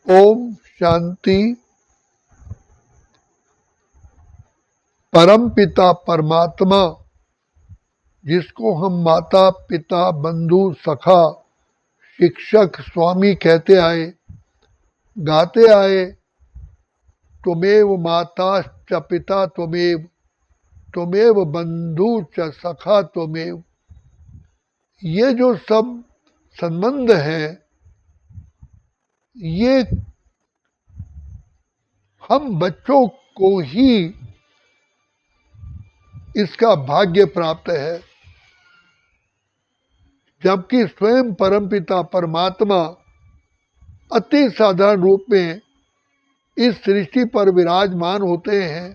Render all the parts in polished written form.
ओम शांति। परम पिता परमात्मा, जिसको हम माता पिता बंधु सखा शिक्षक स्वामी कहते आए, गाते आए, त्वमेव माता च पिता त्वमेव, त्वमेव बंधु च सखा त्वमेव। ये जो सब संबंध हैं, ये हम बच्चों को ही इसका भाग्य प्राप्त है, जबकि स्वयं परमपिता परमात्मा अति साधारण रूप में इस सृष्टि पर विराजमान होते हैं।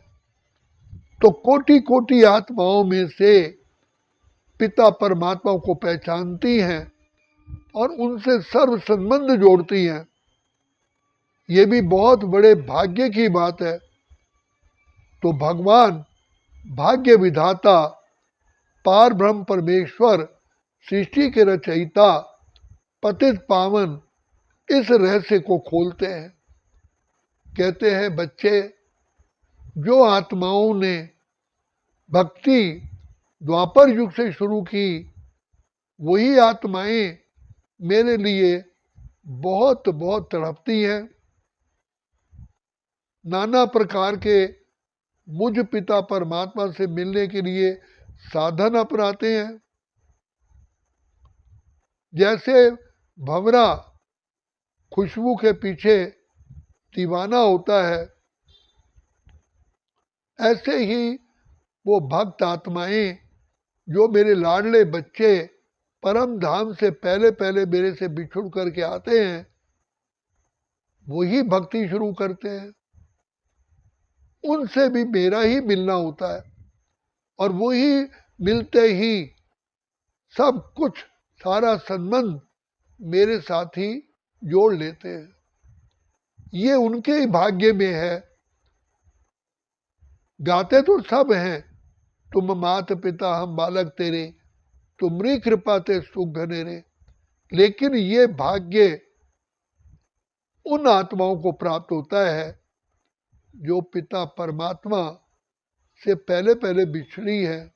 तो कोटि कोटि आत्माओं में से पिता परमात्मा को पहचानती हैं और उनसे सर्व संबंध जोड़ती हैं। ये भी बहुत बड़े भाग्य की बात है। तो भगवान भाग्य विधाता पार ब्रह्म परमेश्वर सृष्टि के रचयिता पतित पावन इस रहस्य को खोलते हैं। कहते हैं, बच्चे, जो आत्माओं ने भक्ति द्वापर युग से शुरू की, वही आत्माएं मेरे लिए बहुत बहुत तड़पती हैं। नाना प्रकार के मुझ पिता परमात्मा से मिलने के लिए साधन अपनाते हैं। जैसे भंवरा खुशबू के पीछे दीवाना होता है, ऐसे ही वो भक्त आत्माएं, जो मेरे लाडले बच्चे परम धाम से पहले पहले मेरे से बिछुड़ करके आते हैं, वही भक्ति शुरू करते हैं। उनसे भी मेरा ही मिलना होता है और वही मिलते ही सब कुछ, सारा संबंध मेरे साथ ही जोड़ लेते हैं। ये उनके ही भाग्य में है। गाते तो सब हैं, तुम मात पिता हम बालक तेरे, तुमरी कृपा ते सुख घने रे। लेकिन ये भाग्य उन आत्माओं को प्राप्त होता है जो पिता परमात्मा से पहले पहले बिछड़ी है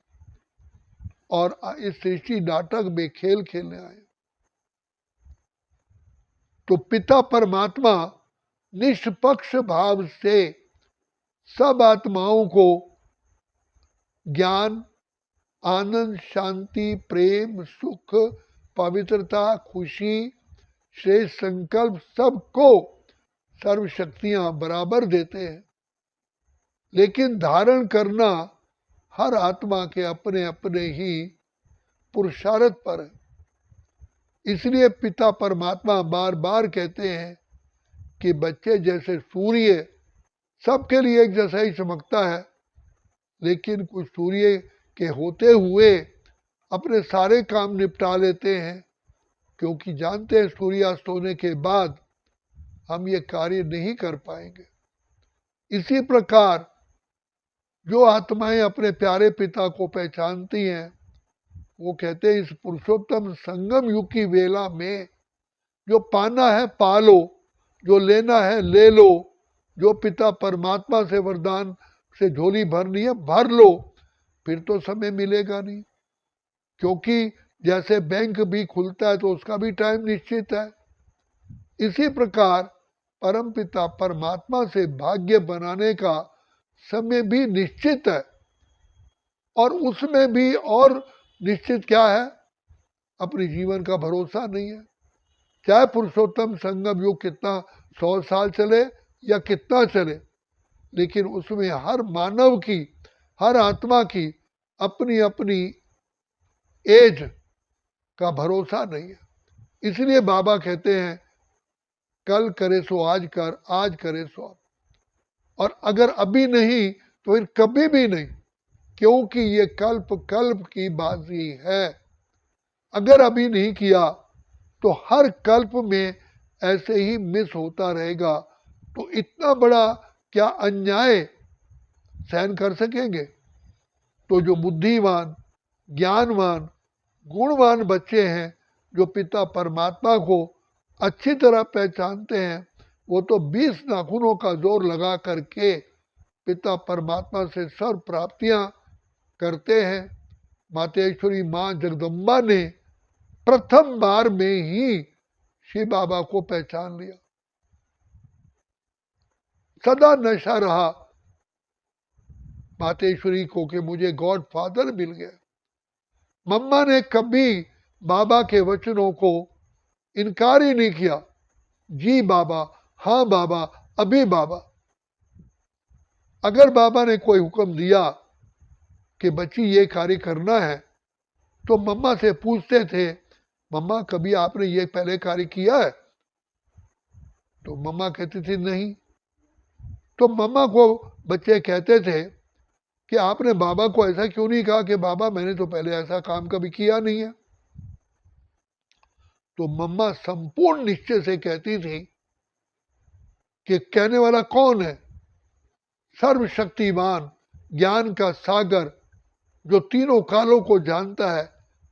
और इस सृष्टि नाटक में खेल खेलने आए। तो पिता परमात्मा निष्पक्ष भाव से सब आत्माओं को ज्ञान, आनंद, शांति, प्रेम, सुख, पवित्रता, खुशी, श्रेष्ठ संकल्प, सबको सर्व शक्तियां बराबर देते हैं। लेकिन धारण करना हर आत्मा के अपने अपने ही पुरुषार्थ पर है। इसलिए पिता परमात्मा बार बार कहते हैं कि बच्चे, जैसे सूर्य सबके लिए एक जैसा ही चमकता है, लेकिन कुछ सूर्य के होते हुए अपने सारे काम निपटा लेते हैं, क्योंकि जानते हैं सूर्यास्त होने के बाद हम ये कार्य नहीं कर पाएंगे। इसी प्रकार जो आत्माएं अपने प्यारे पिता को पहचानती हैं, वो कहते हैं, इस पुरुषोत्तम संगम युग की वेला में जो पाना है पा लो, जो लेना है ले लो, जो पिता परमात्मा से वरदान से झोली भरनी है भर लो, फिर तो समय मिलेगा नहीं। क्योंकि जैसे बैंक भी खुलता है तो उसका भी टाइम निश्चित है। इसी प्रकार परम पिता परमात्मा से भाग्य बनाने का समय भी निश्चित है। और उसमें भी और निश्चित क्या है? अपने जीवन का भरोसा नहीं है। चाहे पुरुषोत्तम संगम युग कितना 100 साल चले या कितना चले, लेकिन उसमें हर मानव की, हर आत्मा की अपनी अपनी एज का भरोसा नहीं है। इसलिए बाबा कहते हैं, कल करे सो आज कर, आज करे सो अब। और अगर अभी नहीं तो फिर कभी भी नहीं, क्योंकि ये कल्प कल्प की बाजी है। अगर अभी नहीं किया तो हर कल्प में ऐसे ही मिस होता रहेगा। तो इतना बड़ा क्या अन्याय सहन कर सकेंगे? तो जो बुद्धिमान, ज्ञानवान, गुणवान बच्चे हैं, जो पिता परमात्मा को अच्छी तरह पहचानते हैं, वो तो 20 नाखूनों का जोर लगा करके पिता परमात्मा से सर्व प्राप्तियां करते हैं। मातेश्वरी माँ जगदम्बा ने प्रथम बार में ही शिव बाबा को पहचान लिया। सदा नशा रहा मातेश्वरी को कि मुझे गॉड फादर मिल गया। मम्मा ने कभी बाबा के वचनों को इनकार ही नहीं किया। जी बाबा, हाँ बाबा, अभी बाबा। अगर बाबा ने कोई हुक्म दिया कि बच्ची ये कार्य करना है तो मम्मा से पूछते थे, मम्मा कभी आपने ये पहले कार्य किया है? तो मम्मा कहती थी नहीं। तो मम्मा को बच्चे कहते थे कि आपने बाबा को ऐसा क्यों नहीं कहा कि बाबा मैंने तो पहले ऐसा काम कभी किया नहीं है। तो मम्मा संपूर्ण निश्चय से कहती थी कि कहने वाला कौन है? सर्वशक्तिमान, ज्ञान का सागर, जो तीनों कालों को जानता है।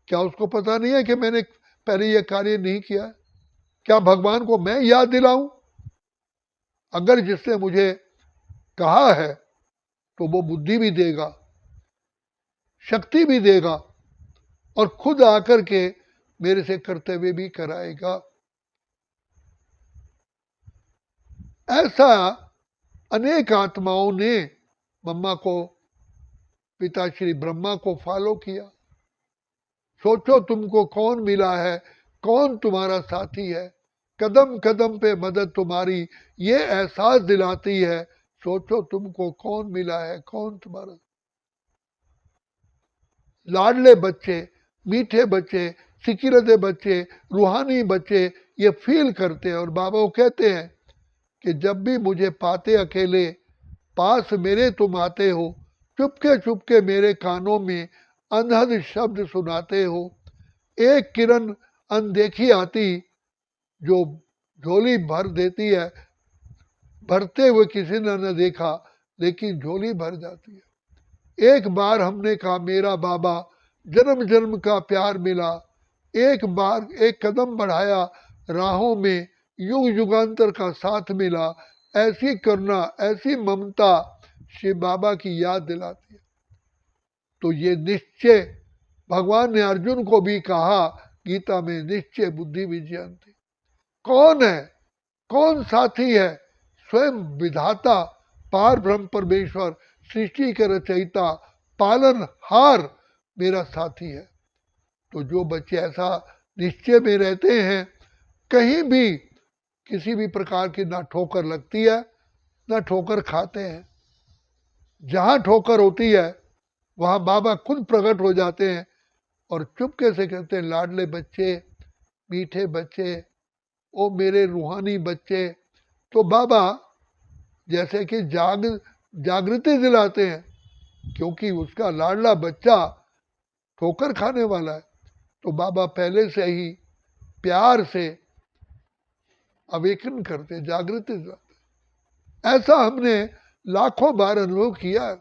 क्या उसको पता नहीं है कि मैंने पहले यह कार्य नहीं किया? क्या भगवान को मैं याद दिलाऊं? अगर जिसने मुझे कहा है तो वो बुद्धि भी देगा, शक्ति भी देगा और खुद आकर के मेरे से कर्तव्य भी कराएगा। ऐसा अनेक आत्माओं ने मम्मा को, पिता श्री ब्रह्मा को फॉलो किया। सोचो तुमको कौन मिला है, कौन तुम्हारा साथी है, कदम कदम पे मदद तुम्हारी ये एहसास दिलाती है। सोचो तुमको कौन मिला है, कौन तुम्हारा। लाडले बच्चे, मीठे बच्चे, सिकिरते बच्चे, रूहानी बच्चे ये फील करते हैं और बाबा को कहते हैं कि जब भी मुझे पाते अकेले, पास मेरे तुम आते हो, चुपके चुपके मेरे कानों में अनहद शब्द सुनाते हो। एक किरण अनदेखी आती जो झोली भर देती है, भरते हुए किसी ने न देखा लेकिन झोली भर जाती है। एक बार हमने कहा मेरा बाबा, जन्म जन्म का प्यार मिला। एक बार एक कदम बढ़ाया राहों में, युग युगांतर का साथ मिला। ऐसी करुणा, ऐसी ममता शिव बाबा की याद दिलाती है। तो ये निश्चय भगवान ने अर्जुन को भी कहा गीता में, निश्चय बुद्धि विजयंती। कौन है, कौन साथी है? स्वयं विधाता, पार ब्रह्म परमेश्वर, सृष्टि के रचयिता, पालन हार मेरा साथी है। तो जो बच्चे ऐसा निश्चय में रहते हैं, कहीं भी किसी भी प्रकार की ना ठोकर लगती है ना ठोकर खाते हैं। जहां ठोकर होती है वहां बाबा खुद प्रकट हो जाते हैं और चुपके से कहते हैं, लाडले बच्चे, मीठे बच्चे, ओ मेरे रूहानी बच्चे। तो बाबा जैसे कि जागृति दिलाते हैं, क्योंकि उसका लाडला बच्चा ठोकर खाने वाला है। तो बाबा पहले से ही प्यार से अवेकन करते, जागृति दिलाते। ऐसा हमने लाखों बार अनुभव किया।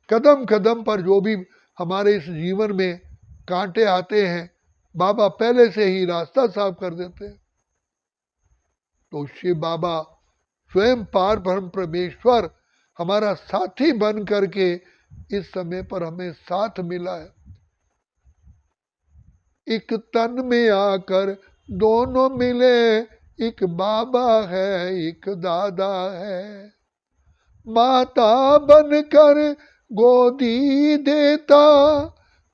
कदम कदम पर जो भी हमारे इस जीवन में कांटे आते हैं, बाबा पहले से ही रास्ता साफ कर देते हैं। तो शिव बाबा स्वयं पार ब्रह्म परमेश्वर हमारा साथी बन करके इस समय पर हमें साथ मिला है। एक तन में आकर दोनों मिले, एक बाबा है एक दादा है। माता बनकर गोदी देता,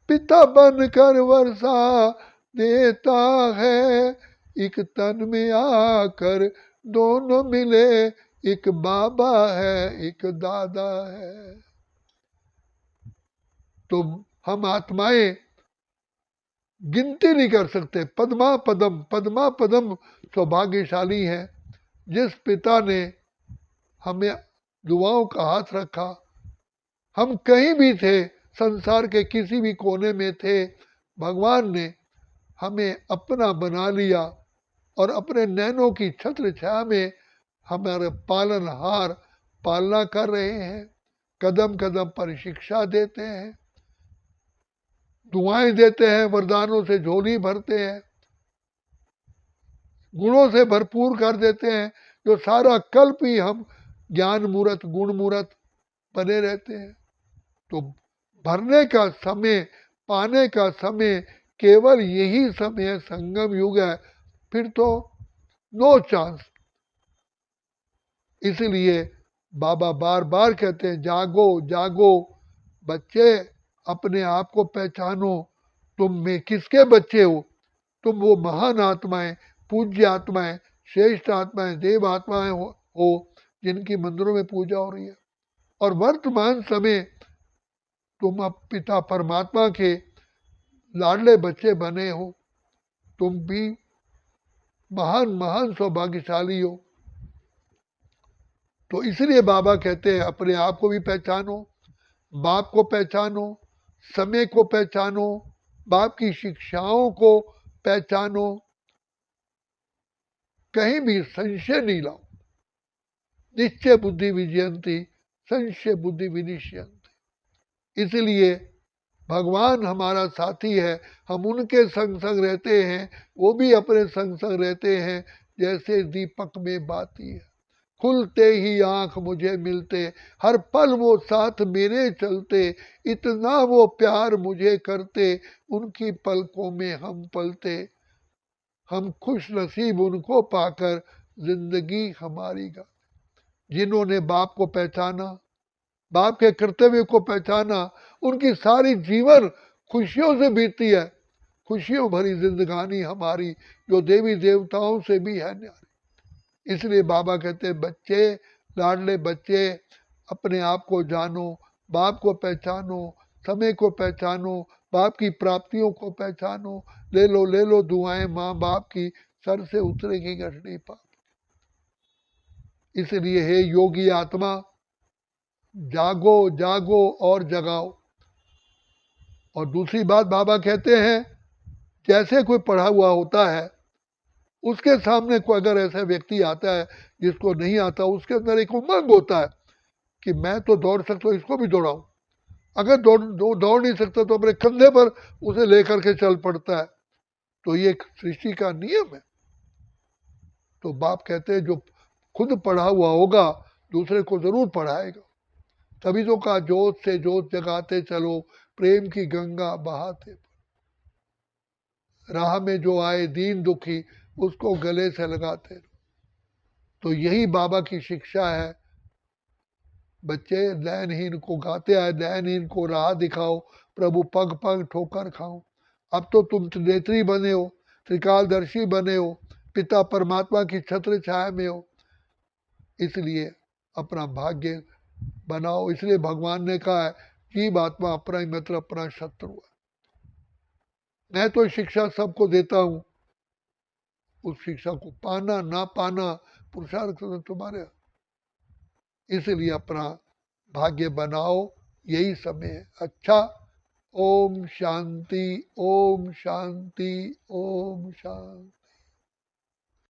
पिता बनकर वर्षा देता है। एक तन में आकर दोनों मिले, एक बाबा है एक दादा है। तो हम आत्माएं गिनती नहीं कर सकते। पद्मा पदम सौभाग्यशाली है जिस पिता ने हमें दुआओं का हाथ रखा। हम कहीं भी थे, संसार के किसी भी कोने में थे, भगवान ने हमें अपना बना लिया और अपने नैनों की छत्र छाया में हमारे पालनहार पालना कर रहे हैं। कदम कदम पर शिक्षा देते हैं, दुआएं देते हैं, वरदानों से झोली भरते हैं। गुणों से भरपूर कर देते हैं, जो सारा कल्प ही हम ज्ञान मूर्त गुण मूर्त बने रहते हैं। तो भरने का समय, पाने का समय केवल यही समय है, संगम युग है, फिर तो नो चांस। इसलिए बाबा बार बार कहते हैं जागो जागो बच्चे, अपने आप को पहचानो, तुम में किसके बच्चे हो? तुम वो महान आत्माएं, पूज्य आत्माएं, श्रेष्ठ आत्माएं, देव आत्माएं हो जिनकी मंदिरों में पूजा हो रही है। और वर्तमान समय तुम अब पिता परमात्मा के लाडले बच्चे बने हो, तुम भी महान महान सौभाग्यशाली हो। तो इसलिए बाबा कहते हैं अपने आप को भी पहचानो, बाप को पहचानो, समय को पहचानो, बाप की शिक्षाओं को पहचानो, कहीं भी संशय नहीं लाओ। निश्चय बुद्धि विजयंती, संशय बुद्धि विनिश्यंती। इसलिए भगवान हमारा साथी है, हम उनके संग संग रहते हैं, वो भी अपने संग संग रहते हैं, जैसे दीपक में बाती है। खुलते ही आंख मुझे मिलते, हर पल वो साथ मेरे चलते, इतना वो प्यार मुझे करते, उनकी पलकों में हम पलते। हम खुश नसीब उनको पाकर, जिंदगी हमारी गा। जिन्होंने बाप को पहचाना, बाप के कर्तव्य को पहचाना, उनकी सारी जीवन खुशियों से बीतती है। खुशियों भरी जिंदगानी हमारी, जो देवी देवताओं से भी है न्यारी। इसलिए बाबा कहते हैं बच्चे, लाडले बच्चे, अपने आप को जानो, बाप को पहचानो, समय को पहचानो, बाप की प्राप्तियों को पहचानो। ले लो दुआएं माँ बाप की, सर से उतरेगी घटनी पाप। इसलिए हे योगी आत्मा, जागो जागो और जगाओ। और दूसरी बात बाबा कहते हैं, जैसे कोई पढ़ा हुआ होता है, उसके सामने कोई अगर ऐसा व्यक्ति आता है जिसको नहीं आता, उसके अंदर एक उमंग होता है कि मैं तो दौड़ सकता हूँ, इसको भी दौड़ाऊं। अगर दौड़ नहीं सकता तो अपने कंधे पर उसे लेकर के चल पड़ता है। तो ये एक सृष्टि का नियम है। तो बाप कहते हैं जो खुद पढ़ा हुआ होगा, दूसरे को जरूर पढ़ाएगा। तभी तो कहा जोत से जोत जगाते चलो, प्रेम की गंगा बहाते। राह में जो आए दीन दुखी, उसको गले से लगाते। तो यही बाबा की शिक्षा है। बच्चे नयनहीन को गाते आए, नयनहीन को राह दिखाओ, प्रभु पग पग ठोकर खाओ। अब तो तुम त्रिनेत्री बने हो, त्रिकालदर्शी बने हो, पिता परमात्मा की छत्र छाया में हो। इसलिए अपना भाग्य बनाओ। इसलिए भगवान ने कहा है, जीव आत्मा अपना ही मित्र अपना शत्रु है। मैं तो शिक्षा सबको देता हूं, उस शिक्षा को पाना ना पाना पुरुषार्थ तो तुम्हारे। इसलिए अपना भाग्य बनाओ, यही समय है। अच्छा, ओम शांति, ओम शांति, ओम शांति।